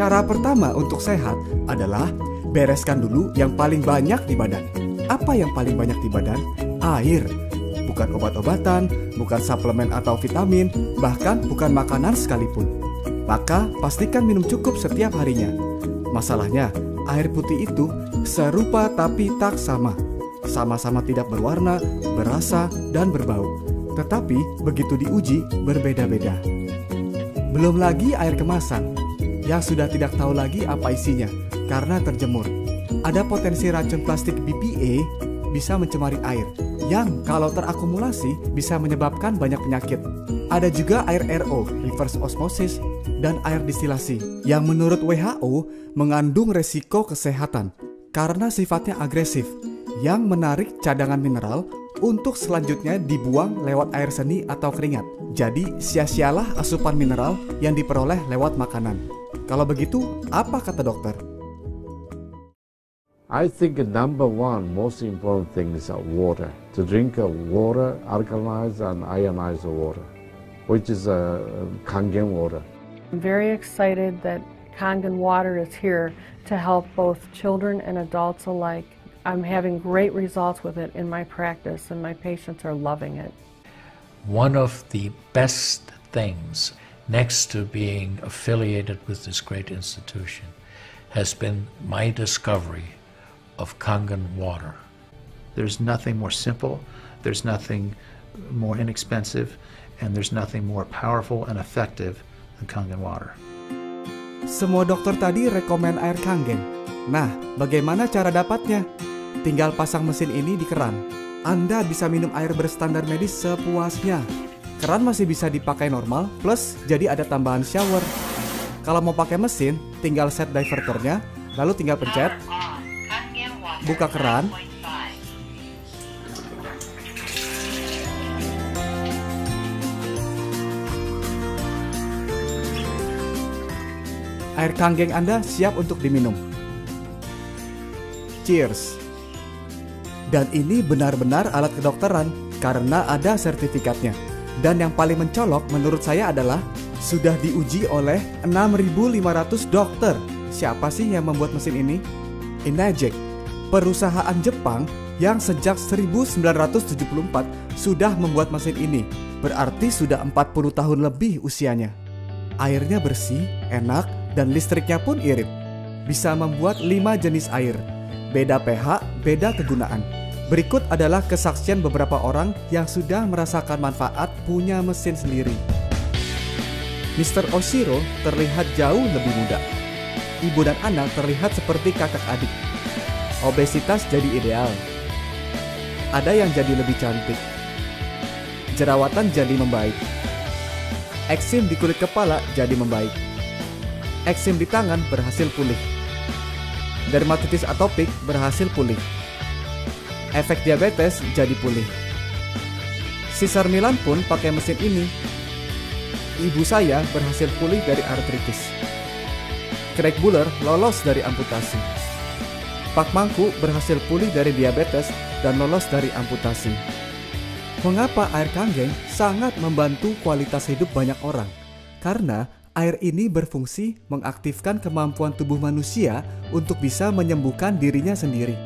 Cara pertama untuk sehat adalah bereskan dulu yang paling banyak di badan. Apa yang paling banyak di badan? Air. Bukan obat-obatan, bukan suplemen atau vitamin, bahkan bukan makanan sekalipun. Maka pastikan minum cukup setiap harinya. Masalahnya, air putih itu serupa tapi tak sama. Sama-sama tidak berwarna, berasa, dan berbau. Tetapi begitu diuji, berbeda-beda. Belum lagi air kemasan, yang sudah tidak tahu lagi apa isinya karena terjemur. Ada potensi racun plastik BPA bisa mencemari air, yang kalau terakumulasi bisa menyebabkan banyak penyakit. Ada juga air RO, reverse osmosis, dan air distilasi, yang menurut WHO mengandung resiko kesehatan karena sifatnya agresif, yang menarik cadangan mineral untuk selanjutnya dibuang lewat air seni atau keringat. Jadi sia-sialah asupan mineral yang diperoleh lewat makanan. Kalau begitu, apa kata dokter? I think number one most important thing is water. To drink water, alkalized and ionized water, which is Kangen water. I'm very excited that Kangen water is here to help both children and adults alike. I'm having great results with it in my practice, and my patients are loving it. One of the best things, next to being affiliated with this great institution, has been my discovery of Kangen water. There's nothing more simple, there's nothing more inexpensive, and there's nothing more powerful and effective than Kangen water. Semua dokter tadi rekomen air Kangen. Nah, bagaimana cara dapatnya? Tinggal pasang mesin ini di keran. Anda bisa minum air berstandar medis sepuasnya. Keran masih bisa dipakai normal, plus jadi ada tambahan shower. Kalau mau pakai mesin, tinggal set diverternya, lalu tinggal pencet, buka keran, air Kangen Anda siap untuk diminum. Cheers! Dan ini benar-benar alat kedokteran karena ada sertifikatnya. Dan yang paling mencolok menurut saya adalah sudah diuji oleh 6.500 dokter. Siapa sih yang membuat mesin ini? Enagic, perusahaan Jepang yang sejak 1974 sudah membuat mesin ini. Berarti sudah 40 tahun lebih usianya. Airnya bersih, enak, dan listriknya pun irit. Bisa membuat 5 jenis air. Beda pH, beda kegunaan. Berikut adalah kesaksian beberapa orang yang sudah merasakan manfaat punya mesin sendiri. Mr. Oshiro terlihat jauh lebih muda. Ibu dan anak terlihat seperti kakak adik. Obesitas jadi ideal. Ada yang jadi lebih cantik. Jerawatan jadi membaik. Eksim di kulit kepala jadi membaik. Eksim di tangan berhasil pulih. Dermatitis atopik berhasil pulih. Efek diabetes jadi pulih. Sisar Milan pun pakai mesin ini. Ibu saya berhasil pulih dari artritis. Craig Buller lolos dari amputasi. Pak Mangku berhasil pulih dari diabetes dan lolos dari amputasi. Mengapa air Kangen sangat membantu kualitas hidup banyak orang? Karena air ini berfungsi mengaktifkan kemampuan tubuh manusia untuk bisa menyembuhkan dirinya sendiri.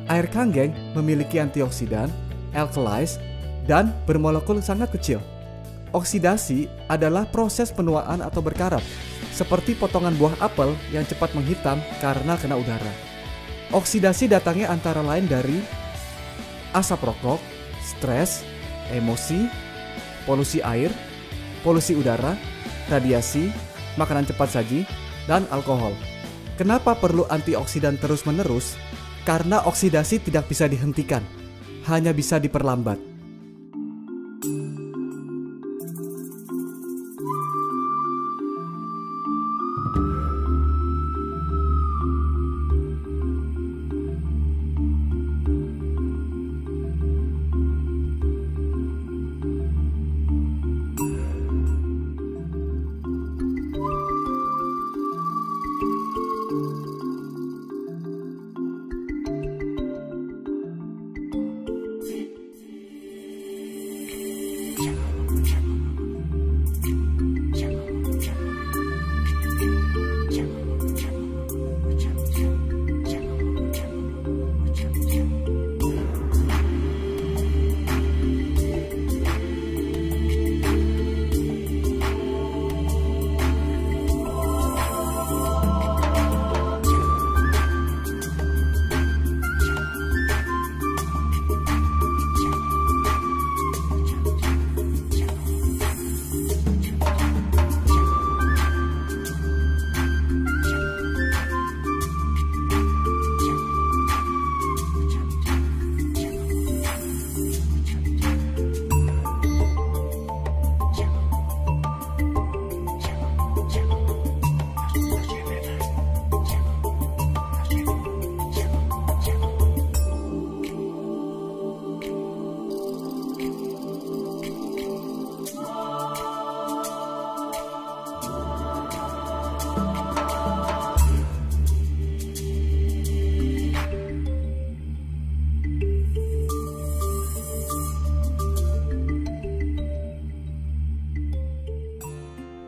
Air Kangen memiliki antioksidan, alkalize, dan bermolekul sangat kecil. Oksidasi adalah proses penuaan atau berkarat, seperti potongan buah apel yang cepat menghitam karena kena udara. Oksidasi datangnya antara lain dari asap rokok, stres, emosi, polusi air, polusi udara, radiasi, makanan cepat saji, dan alkohol. Kenapa perlu antioksidan terus-menerus? Karena oksidasi tidak bisa dihentikan, hanya bisa diperlambat.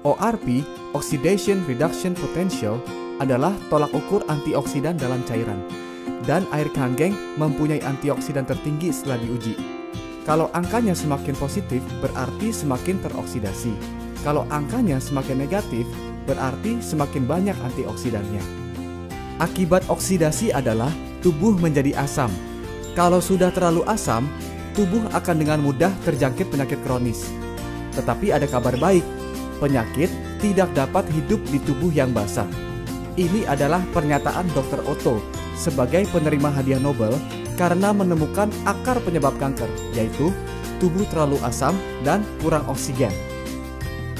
ORP, Oxidation Reduction Potential, adalah tolak ukur antioksidan dalam cairan. Dan air kanggeng mempunyai antioksidan tertinggi setelah diuji. Kalau angkanya semakin positif, berarti semakin teroksidasi. Kalau angkanya semakin negatif, berarti semakin banyak antioksidannya. Akibat oksidasi adalah tubuh menjadi asam. Kalau sudah terlalu asam, tubuh akan dengan mudah terjangkit penyakit kronis. Tetapi ada kabar baik, penyakit tidak dapat hidup di tubuh yang basah. Ini adalah pernyataan Dr. Otto sebagai penerima hadiah Nobel karena menemukan akar penyebab kanker, yaitu tubuh terlalu asam dan kurang oksigen.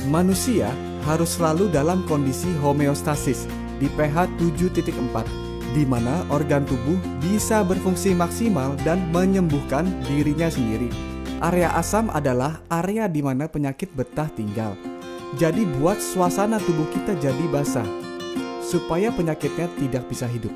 Manusia harus selalu dalam kondisi homeostasis di pH 7.4, di mana organ tubuh bisa berfungsi maksimal dan menyembuhkan dirinya sendiri. Area asam adalah area di mana penyakit betah tinggal. Jadi buat suasana tubuh kita jadi basah, supaya penyakitnya tidak bisa hidup.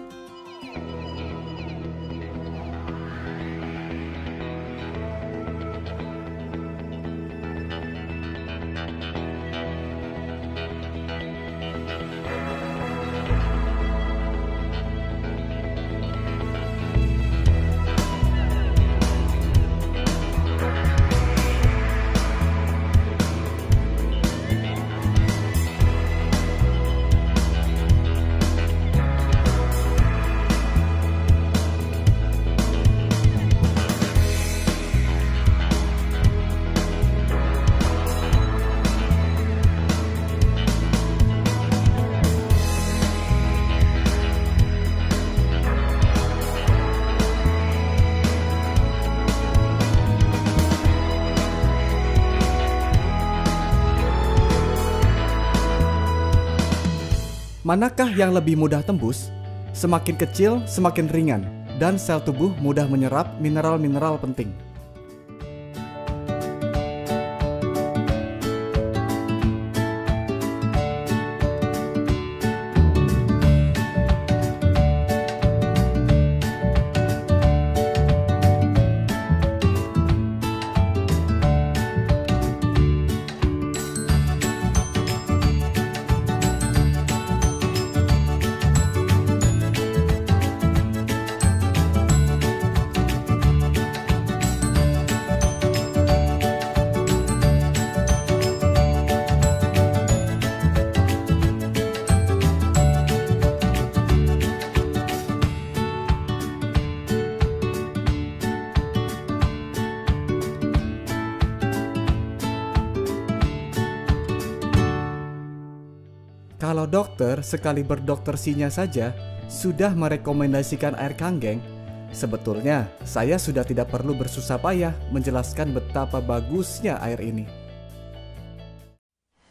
Manakah yang lebih mudah tembus? Semakin kecil, semakin ringan, dan sel tubuh mudah menyerap mineral-mineral penting. Kalau dokter sekali berdoktersinya saja sudah merekomendasikan air kanggeng, sebetulnya saya sudah tidak perlu bersusah payah menjelaskan betapa bagusnya air ini.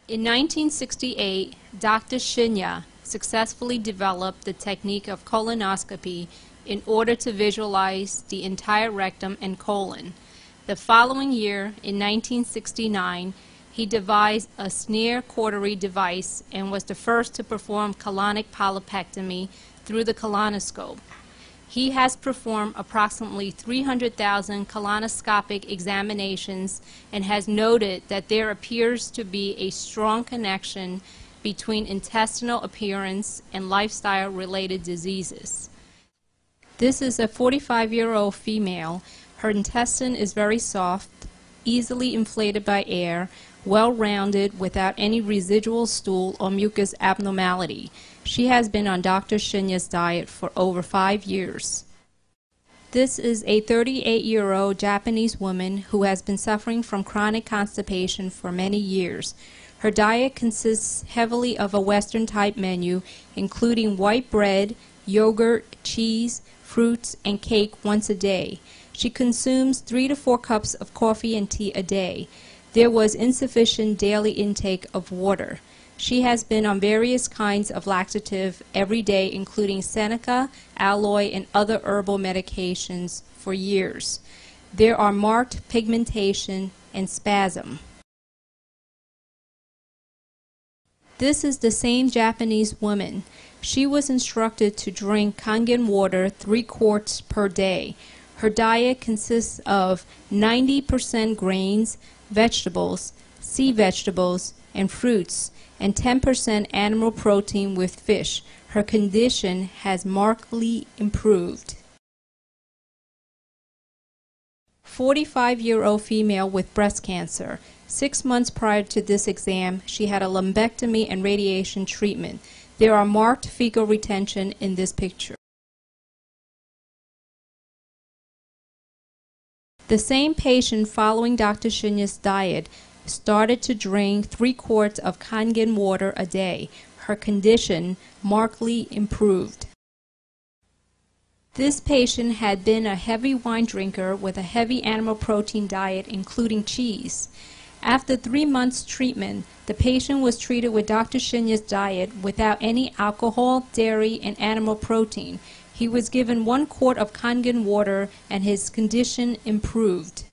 In 1968, Dr. Shinya successfully developed the technique of colonoscopy in order to visualize the entire rectum and colon. The following year, in 1969, he devised a Sneer cautery device and was the first to perform colonic polypectomy through the colonoscope. He has performed approximately 300,000 colonoscopic examinations and has noted that there appears to be a strong connection between intestinal appearance and lifestyle-related diseases. This is a 45-year-old female. Her intestine is very soft, easily inflated by air, well-rounded without any residual stool or mucus abnormality. She has been on Dr. Shinya's diet for over 5 years. This is a 38-year-old Japanese woman who has been suffering from chronic constipation for many years. Her diet consists heavily of a Western-type menu, including white bread, yogurt, cheese, fruits, and cake once a day. She consumes 3 to 4 cups of coffee and tea a day. There was insufficient daily intake of water. She has been on various kinds of laxative every day, including Seneca, Alloy, and other herbal medications for years. There are marked pigmentation and spasm. This is the same Japanese woman. She was instructed to drink Kangen water 3 quarts per day. Her diet consists of 90% grains, vegetables, sea vegetables, and fruits, and 10% animal protein with fish. Her condition has markedly improved. 45-year-old female with breast cancer. 6 months prior to this exam, she had a lumpectomy and radiation treatment. There are marked fecal retention in this picture. The same patient, following Dr. Shunya's diet, started to drink 3 quarts of Kangen water a day. Her condition markedly improved. This patient had been a heavy wine drinker with a heavy animal protein diet, including cheese. After 3 months treatment, the patient was treated with Dr. Shunya's diet without any alcohol, dairy, and animal protein. He was given 1 quart of Kangen water and his condition improved.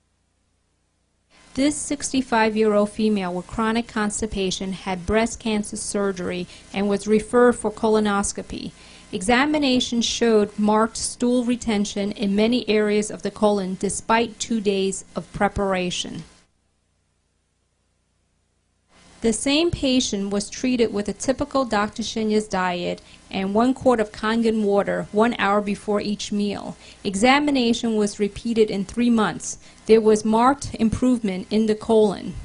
This 65-year-old female with chronic constipation had breast cancer surgery and was referred for colonoscopy. Examination showed marked stool retention in many areas of the colon despite 2 days of preparation. The same patient was treated with a typical Dr. Shunya's diet and 1 quart of Kangen water 1 hour before each meal. Examination was repeated in 3 months. There was marked improvement in the colon.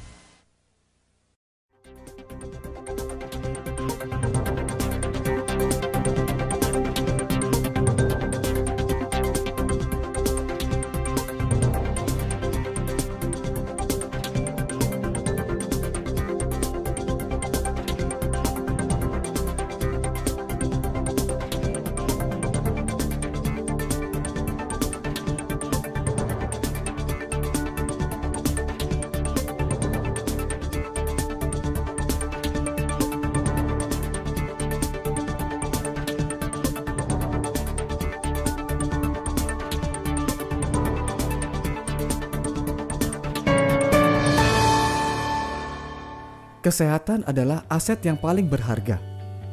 Kesehatan adalah aset yang paling berharga.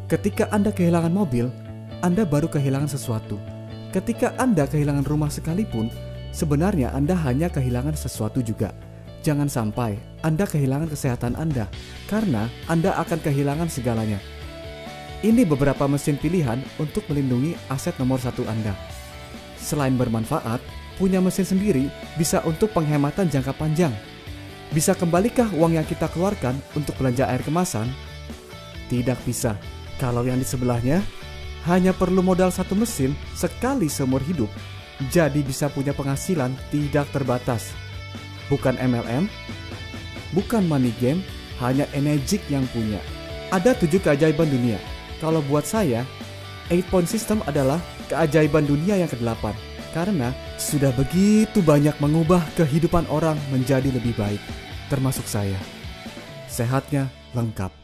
Ketika Anda kehilangan mobil, Anda baru kehilangan sesuatu. Ketika Anda kehilangan rumah sekalipun, sebenarnya Anda hanya kehilangan sesuatu juga. Jangan sampai Anda kehilangan kesehatan Anda, karena Anda akan kehilangan segalanya. Ini beberapa mesin pilihan untuk melindungi aset nomor 1 Anda. Selain bermanfaat, punya mesin sendiri bisa untuk penghematan jangka panjang. Bisa kembalikah uang yang kita keluarkan untuk belanja air kemasan? Tidak bisa. Kalau yang di sebelahnya hanya perlu modal 1 mesin sekali seumur hidup, jadi bisa punya penghasilan tidak terbatas. Bukan MLM, bukan money game, hanya Energik yang punya. Ada 7 keajaiban dunia. Kalau buat saya, 8-point system adalah keajaiban dunia yang ke-8. Karena sudah begitu banyak mengubah kehidupan orang menjadi lebih baik, termasuk saya. Sehatnya lengkap.